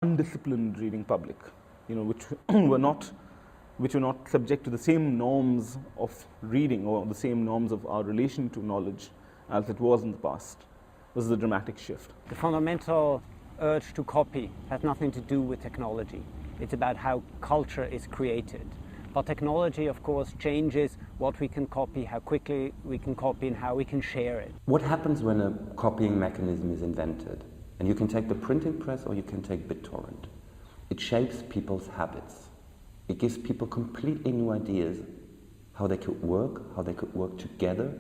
undisciplined reading public, which were not subject to the same norms of reading or the same norms of our relation to knowledge as it was in the past. This is a dramatic shift. The fundamental urge to copy has nothing to do with technology. It's about how culture is created. But technology, of course, changes what we can copy, how quickly we can copy, and how we can share it. What happens when a copying mechanism is invented? And you can take the printing press or you can take BitTorrent. It shapes people's habits. It gives people completely new ideas how they could work together,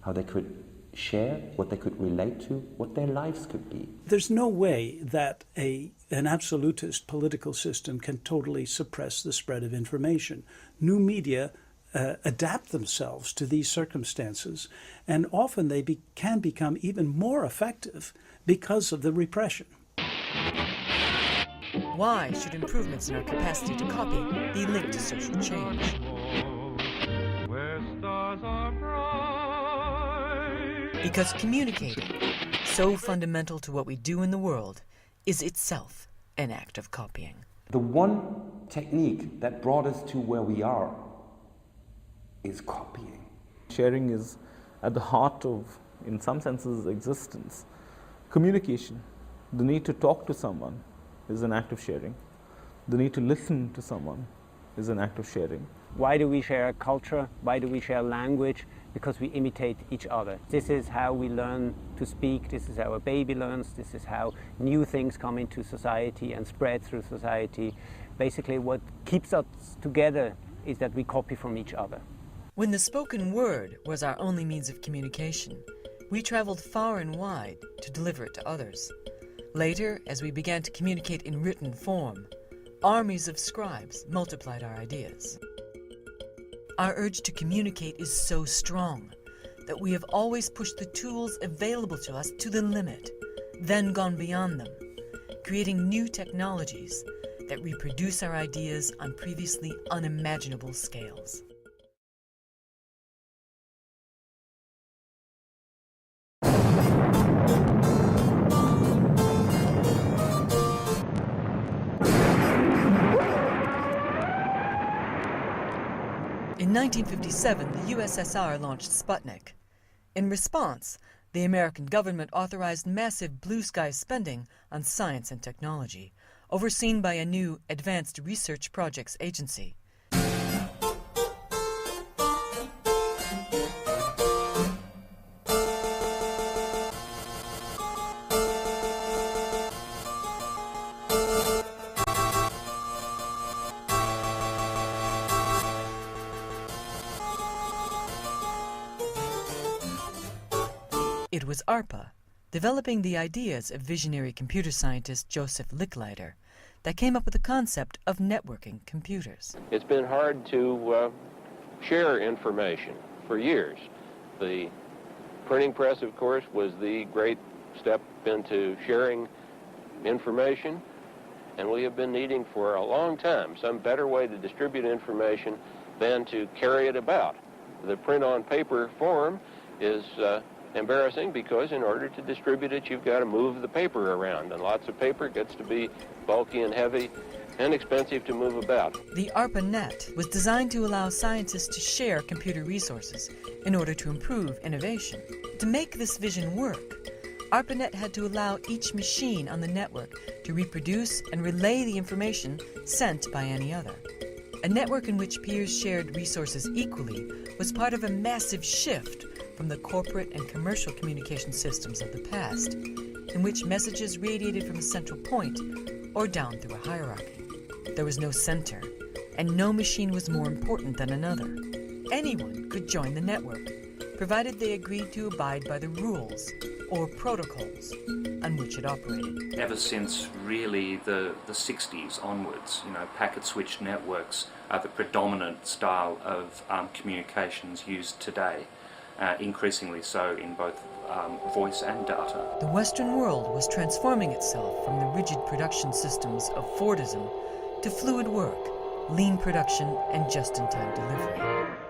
how they could share, what they could relate to, what their lives could be. There's no way that an absolutist political system can totally suppress the spread of information. New media adapt themselves to these circumstances, and often they can become even more effective because of the repression. Why should improvements in our capacity to copy be linked to social change? Because communicating, so fundamental to what we do in the world, is itself an act of copying. The one technique that brought us to where we are is copying. Sharing is at the heart of, in some senses, existence. Communication, the need to talk to someone, is an act of sharing. The need to listen to someone is an act of sharing. Why do we share culture? Why do we share language? Because we imitate each other. This is how we learn to speak. This is how a baby learns. This is how new things come into society and spread through society. Basically, what keeps us together is that we copy from each other. When the spoken word was our only means of communication, we traveled far and wide to deliver it to others. Later, as we began to communicate in written form, armies of scribes multiplied our ideas. Our urge to communicate is so strong that we have always pushed the tools available to us to the limit, then gone beyond them, creating new technologies that reproduce our ideas on previously unimaginable scales. In 1957, the USSR launched Sputnik. In response, the American government authorized massive blue sky spending on science and technology, overseen by a new Advanced Research Projects Agency. It was ARPA, developing the ideas of visionary computer scientist Joseph Licklider, that came up with the concept of networking computers. It's been hard to share information for years. The printing press, of course, was the great step into sharing information, and we have been needing for a long time some better way to distribute information than to carry it about. The print on paper form is embarrassing because in order to distribute it, you've got to move the paper around, and lots of paper gets to be bulky and heavy and expensive to move about. The ARPANET was designed to allow scientists to share computer resources in order to improve innovation. To make this vision work, ARPANET had to allow each machine on the network to reproduce and relay the information sent by any other. A network in which peers shared resources equally was part of a massive shift from the corporate and commercial communication systems of the past, in which messages radiated from a central point or down through a hierarchy. There was no center, and no machine was more important than another. Anyone could join the network, provided they agreed to abide by the rules or protocols on which it operated. Ever since really the 60s onwards, packet switched networks are the predominant style of communications used today. Increasingly so in both voice and data. The Western world was transforming itself from the rigid production systems of Fordism to fluid work, lean production, and just-in-time delivery.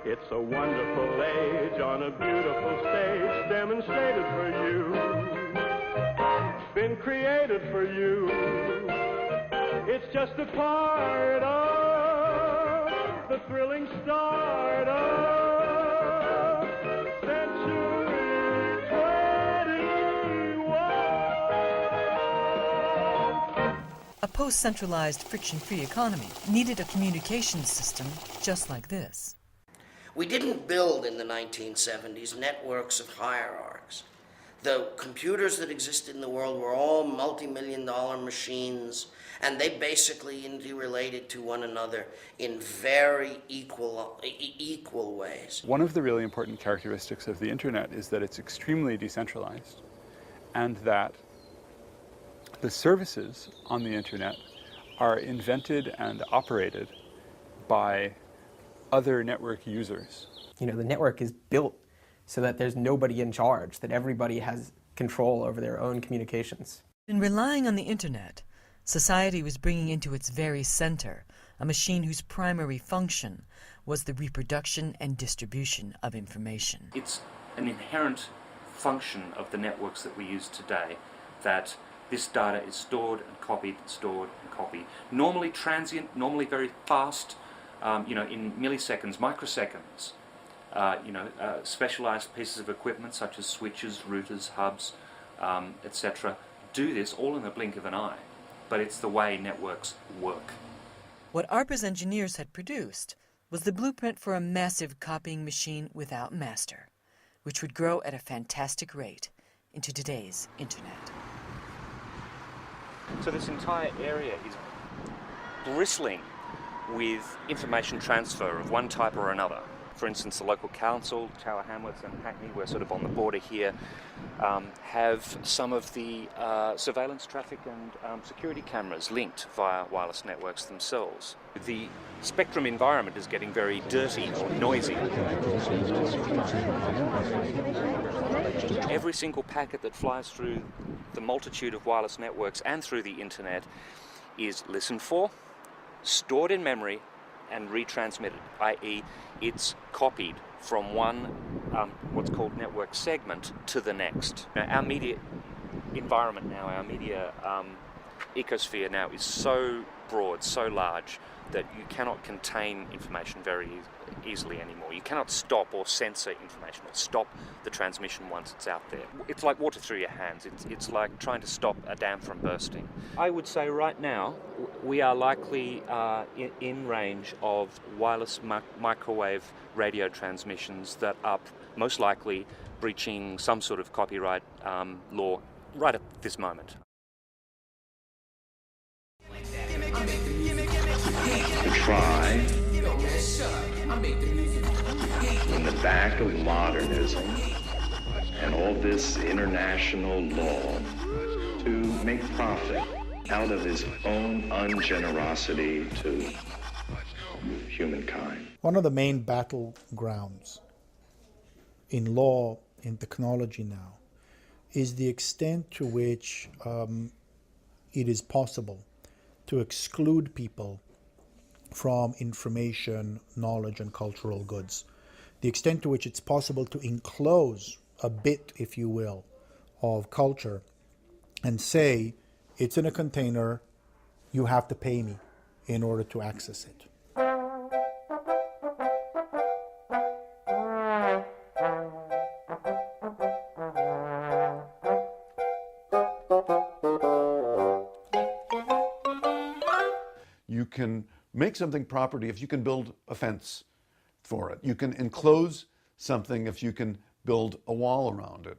It's a wonderful age on a beautiful stage demonstrated for you, been created for you. it's just a part of the thrilling start of Century 21. A post-centralized, friction-free economy needed a communications system just like this. We didn't build in the 1970s networks of hierarchs. The computers that existed in the world were all multi-million-dollar machines, and they basically interrelated to one another in very equal ways. One of the really important characteristics of the internet is that it's extremely decentralized, and that the services on the internet are invented and operated by other network users. You know, the network is built so that there's nobody in charge, that everybody has control over their own communications. In relying on the internet, society was bringing into its very center a machine whose primary function was the reproduction and distribution of information. It's an inherent function of the networks that we use today that this data is stored and copied, normally transient, normally very fast, in milliseconds, microseconds. Specialized pieces of equipment such as switches, routers, hubs, etc. do this all in the blink of an eye. But it's the way networks work. What ARPA's engineers had produced was the blueprint for a massive copying machine without master, which would grow at a fantastic rate into today's internet. So this entire area is bristling with information transfer of one type or another. For instance, the local council, Tower Hamlets and Hackney, we're sort of on the border here, have some of the surveillance traffic and security cameras linked via wireless networks themselves. The spectrum environment is getting very dirty or noisy. Every single packet that flies through the multitude of wireless networks and through the internet is listened for, stored in memory, and retransmitted, i.e. it's copied from one what's called network segment to the next. Now, our media environment now, our media ecosphere now is so broad, so large, that you cannot contain information very easily anymore. You cannot stop or censor information or stop the transmission once it's out there. It's like water through your hands. It's like trying to stop a dam from bursting. I would say right now we are likely in range of wireless microwave radio transmissions that are most likely breaching some sort of copyright law right at this moment. To try in the back of modernism and all this international law to make profit out of his own ungenerosity to humankind. One of the main battlegrounds in law, in technology now, is the extent to which it is possible to exclude people from information, knowledge, and cultural goods. The extent to which it's possible to enclose a bit, if you will, of culture and say, it's in a container, you have to pay me in order to access it. You can make something property if you can build a fence for it. You can enclose something if you can build a wall around it.